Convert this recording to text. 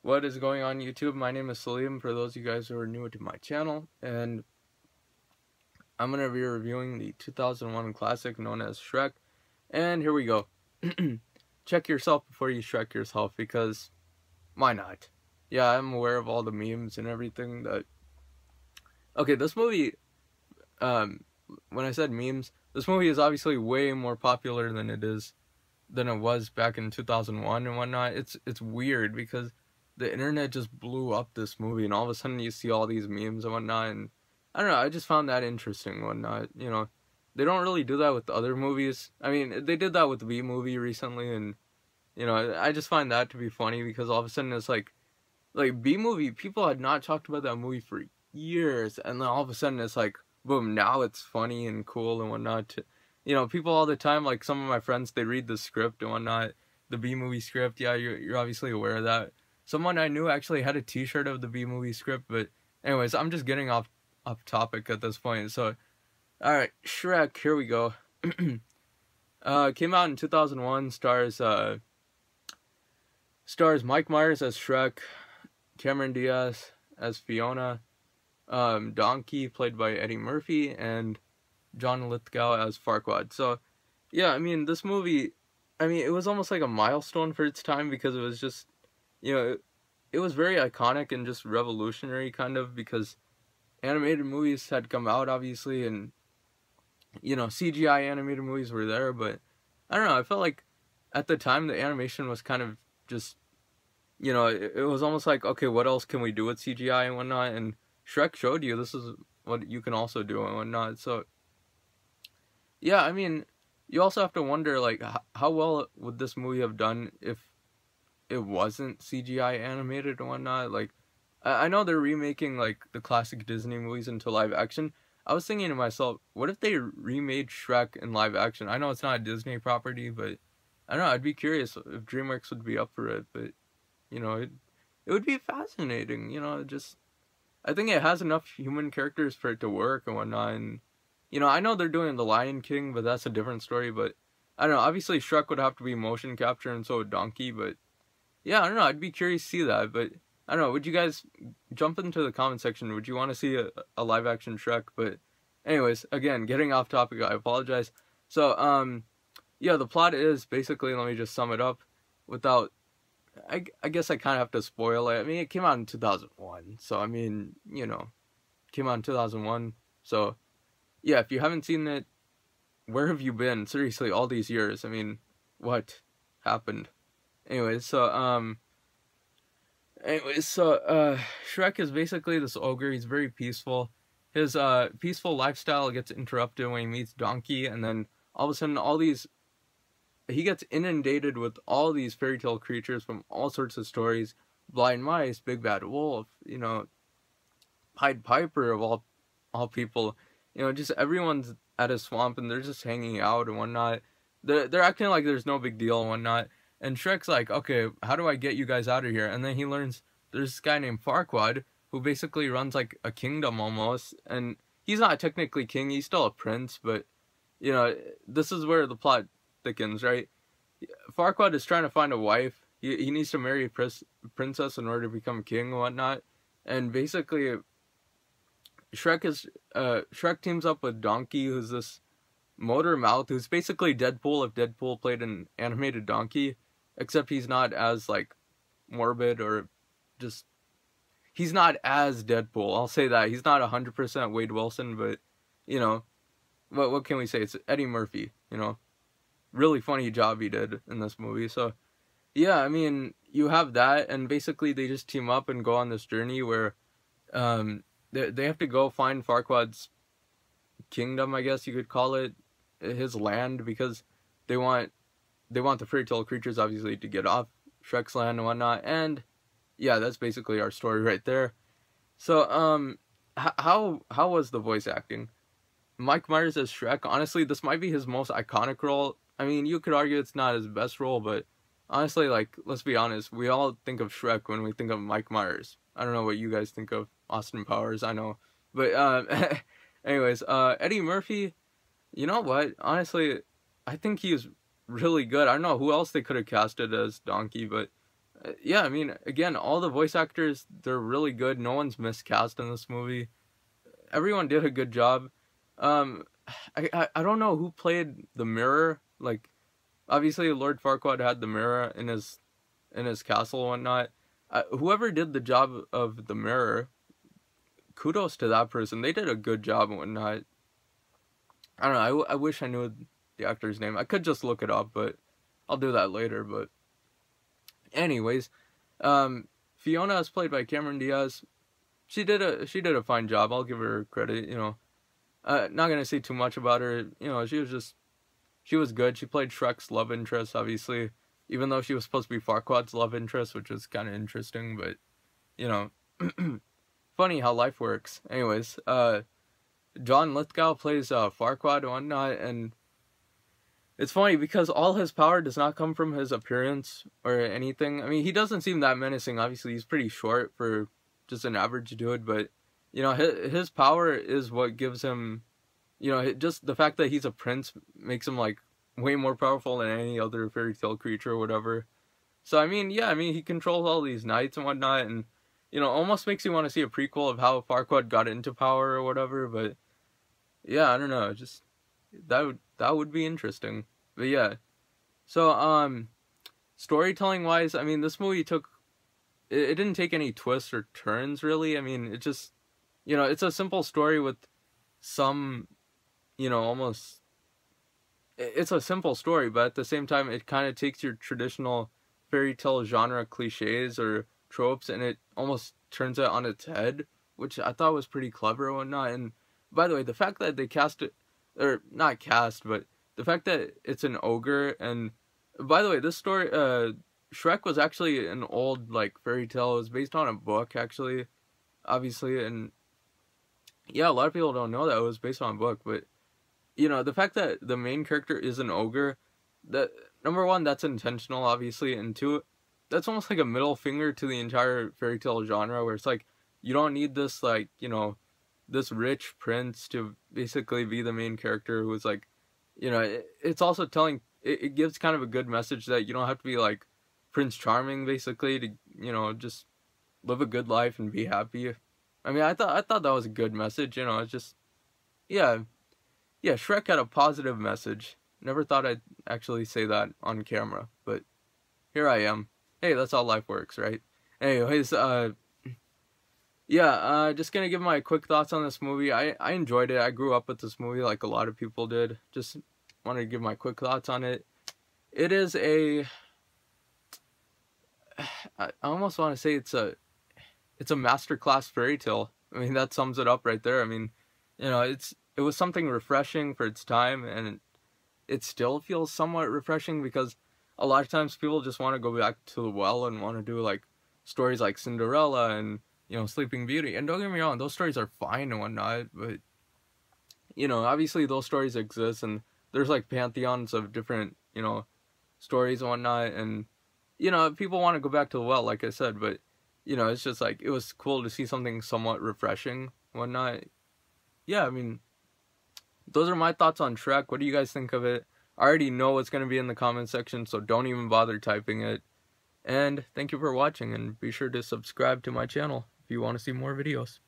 What is going on YouTube? My name is Salim, for those of you guys who are new to my channel, and I'm going to be reviewing the 2001 classic known as Shrek, and here we go. Check yourself before you Shrek yourself, because why not? Yeah, I'm aware of all the memes and everything that... Okay, this movie, when I said memes, this movie is obviously way more popular than it was back in 2001 and whatnot. It's weird because the internet just blew up this movie, and all of a sudden you see all these memes and whatnot, and I don't know, I just found that interesting and whatnot. They don't really do that with other movies. I mean, they did that with the B movie recently, and I just find that to be funny because all of a sudden it's like B movie, people had not talked about that movie for years, and then all of a sudden it's like, boom, now it's funny and cool and whatnot. People all the time, like some of my friends, they read the script and whatnot, the B movie script. Yeah, you're obviously aware of that. Someone I knew actually had a T-shirt of the B movie script, but anyways, I'm just getting off topic at this point. So, all right, Shrek. Here we go. Came out in 2001. Stars Mike Myers as Shrek, Cameron Diaz as Fiona, Donkey played by Eddie Murphy, and John Lithgow as Farquaad. So, yeah, I mean, this movie, it was almost like a milestone for its time because it was just, it was very iconic and just revolutionary, kind of, because animated movies had come out, obviously, and, CGI animated movies were there, but, I don't know, I felt like, at the time, the animation was kind of just, it was almost like, okay, what else can we do with CGI and whatnot, and Shrek showed you this is what you can also do and whatnot, so, yeah, I mean, you also have to wonder, like, how well would this movie have done if it wasn't CGI animated and whatnot? Like, I know they're remaking, like, the classic Disney movies into live action. I was thinking to myself, what if they remade Shrek in live action? I know it's not a Disney property, but I don't know, I'd be curious if DreamWorks would be up for it, but, it would be fascinating, just... I think it has enough human characters for it to work and whatnot, and I know they're doing The Lion King, but that's a different story, but I don't know, obviously Shrek would have to be motion capture and so would Donkey, but yeah, I don't know, I'd be curious to see that, but I don't know, would you guys jump into the comment section, would you want to see a live action Shrek? But anyways, again, getting off topic, I apologize. So, yeah, the plot is basically, let me just sum it up without, I guess I kind of have to spoil it. I mean, it came out in 2001, so I mean, came out in 2001, so yeah, if you haven't seen it, where have you been? Seriously, all these years. I mean, what happened? Anyways, so Shrek is basically this ogre. He's very peaceful. His peaceful lifestyle gets interrupted when he meets Donkey, and then all of a sudden he gets inundated with all these fairy tale creatures from all sorts of stories. Blind Mice, Big Bad Wolf, Pied Piper of all people. Just everyone's at a swamp and they're just hanging out and whatnot. They're acting like there's no big deal and whatnot. And Shrek's like, okay, how do I get you guys out of here? And then he learns there's this guy named Farquaad who basically runs like a kingdom almost. And he's not technically king, he's still a prince, but, this is where the plot thickens, right? Farquaad is trying to find a wife. He needs to marry a princess in order to become king and whatnot. And basically, Shrek teams up with Donkey, who's this motor mouth, who's basically Deadpool if Deadpool played an animated Donkey, except he's not as, like, morbid or just... He's not as Deadpool, I'll say that. He's not 100% Wade Wilson, but, what can we say? It's Eddie Murphy, Really funny job he did in this movie, so... Yeah, I mean, you have that, and basically they just team up and go on this journey where, they have to go find Farquaad's kingdom, I guess you could call it, his land, because they want the fairy tale creatures, obviously, to get off Shrek's land and whatnot, and yeah, that's basically our story right there. So, how was the voice acting? Mike Myers as Shrek, honestly, this might be his most iconic role. I mean, you could argue it's not his best role, but honestly, like, let's be honest, we all think of Shrek when we think of Mike Myers. I don't know what you guys think of Austin Powers, I know. But, anyways, Eddie Murphy, you know what? Honestly, I think he is really good. I don't know who else they could have casted as Donkey, but Yeah, I mean, again, all the voice actors, they're really good. No one's miscast in this movie. Everyone did a good job. Um, I don't know who played the mirror. Like, obviously, Lord Farquaad had the mirror in his castle and whatnot. Whoever did the job of the mirror, kudos to that person. They did a good job and whatnot. I don't know. I wish I knew the actor's name. I could just look it up, but I'll do that later. But anyways, Fiona is played by Cameron Diaz. She did a fine job. I'll give her credit. You know, not gonna say too much about her. You know, she was good. She played Shrek's love interest, obviously, even though she was supposed to be Farquaad's love interest, which was kind of interesting. But you know, funny how life works. Anyways, John Lithgow plays Farquaad and whatnot, and it's funny because all his power does not come from his appearance or anything. I mean, he doesn't seem that menacing. Obviously, he's pretty short for just an average dude, but you know, his power is what gives him, you know, just the fact that he's a prince makes him like way more powerful than any other fairy tale creature or whatever. So I mean, yeah, I mean, he controls all these knights and whatnot, and you know, almost makes you want to see a prequel of how Farquaad got into power or whatever. But yeah, I don't know, just that would be interesting. But yeah, so storytelling wise, I mean, this movie it didn't take any twists or turns really. I mean, it just, you know, it's a simple story with some, you know, almost, it's a simple story, but at the same time, it kind of takes your traditional fairy tale genre cliches or tropes and it almost turns it on its head, which I thought was pretty clever and whatnot. And by the way, the fact that they cast it, or not cast, but the fact that it's an ogre, and by the way, this story, Shrek was actually an old, like, fairy tale. It was based on a book, actually, obviously, and yeah, a lot of people don't know that it was based on a book, but, you know, the fact that the main character is an ogre, that, number one, that's intentional, obviously, and two, that's almost like a middle finger to the entire fairy tale genre, where it's like, you don't need this, like, you know, this rich prince to basically be the main character who's, like, you know, it's also telling, it gives kind of a good message that you don't have to be, like, Prince Charming, basically, to, you know, just live a good life and be happy. I mean, I thought that was a good message, you know, it's just, yeah, Shrek had a positive message. Never thought I'd actually say that on camera, but here I am. Hey, that's how life works, right? Anyways, yeah, just gonna give my quick thoughts on this movie. I enjoyed it. I grew up with this movie like a lot of people did. Just wanted to give my quick thoughts on it. It is a, I almost want to say it's a masterclass fairy tale. I mean, that sums it up right there. I mean, you know, it was something refreshing for its time, and it still feels somewhat refreshing because a lot of times people just want to go back to the well and want to do like stories like Cinderella and, you know, Sleeping Beauty. And don't get me wrong, those stories are fine and whatnot, but, you know, obviously those stories exist, and there's like pantheons of different, you know, stories and whatnot, and, you know, people want to go back to the well, like I said, but, you know, it's just like, it was cool to see something somewhat refreshing and whatnot. Yeah, I mean, those are my thoughts on Shrek. What do you guys think of it? I already know what's going to be in the comment section, so don't even bother typing it. And thank you for watching, and be sure to subscribe to my channel if you want to see more videos.